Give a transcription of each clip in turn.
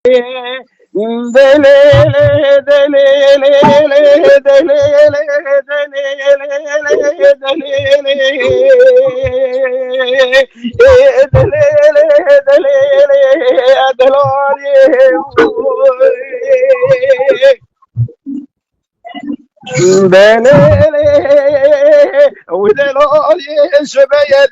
دليلي دليلي دليلي ودلالي شبيه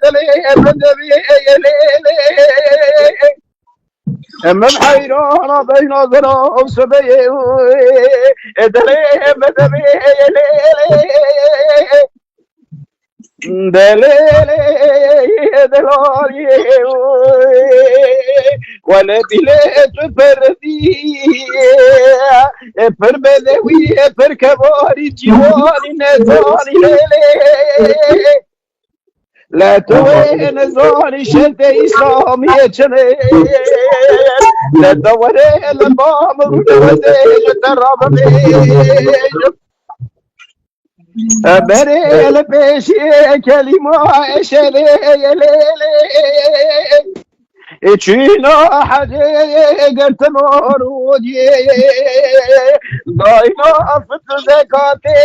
اما بحيران بين ذرا سبيه دليل دلالي ولا بلاد فردي پر بدوي پر كباري جواري نزاري لا توين زاري شتي إسلامي جنين لا دوري البام ودوزي جتراب بيج بري البيشي كلمة شلي چینا حدی گرت مورودی داینا فت زکاتی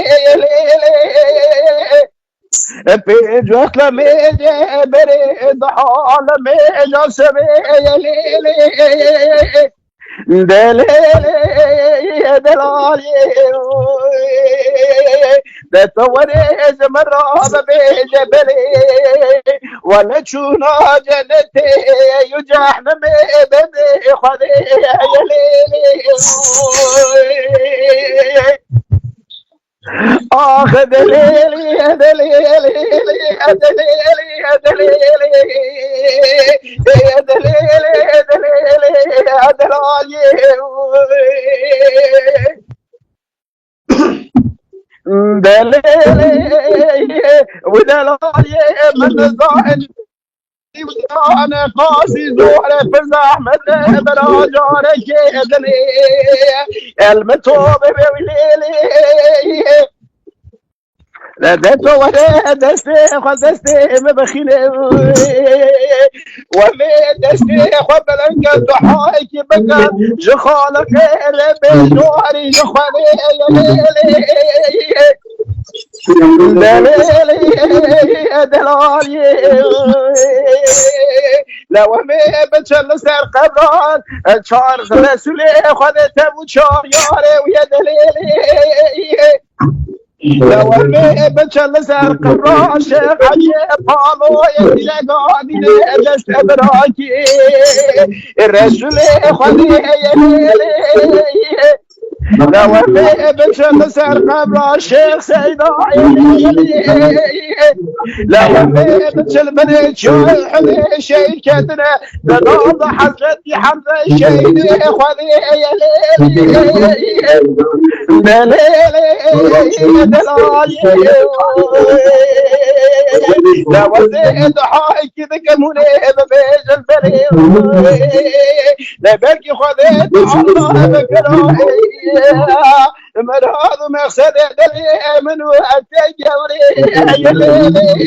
پیجت لمیجه بری دحال میجا سبیلی دلیلی دلالی دتوري زمرة بجبلي ولا تشونا جنتي يجحنم بدي خذي يا ليلي آخ دليلي دليلي دليلي دليلي دليلي دليلي دليلي ودلالي من الزاهد أنا قاسي زهرة في زحمة بلا جارك يدني المتوب بوليلي لا دتو ولا دستي خدستي مبخيل ومي دستي خبلنك ضحايك بكا جخالك بجواري جخالي دلالي دلالي لو مي بتشل سر قبران شار رسولي خدت ابو شار ياري ويا دليلي لو مي بتشل سر قبران شيخ عجيب بالو يدي قاعدين دست ابراكي الرسولي خدي يا ليلي لو مي بتشل سر قبران الشيخ سيد لا مي بتشل بني شيخ شيء كدنا بغض حسرتي حمزه الشيء خذي يا ليلي دليلي دلالي لا وزيد حايك بكموني ببيج البريد لا بكي خذيت الله بكراهي مراد مقصد دلي من واتجوري يا ليلي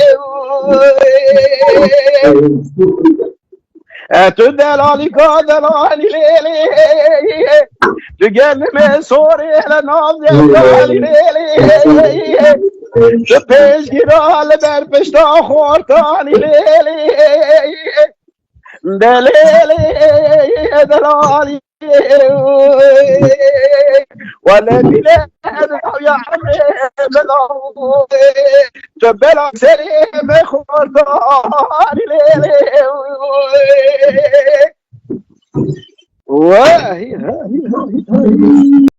تدلالي كدلالي ليلي تقلم صوري لناظر دلالي ليلي تبيش جرال بربشتا خورتاني ليلي دليلي دلالي ولا بلاد يا عمي بلو تبلا سليم خورتاني ليلي واه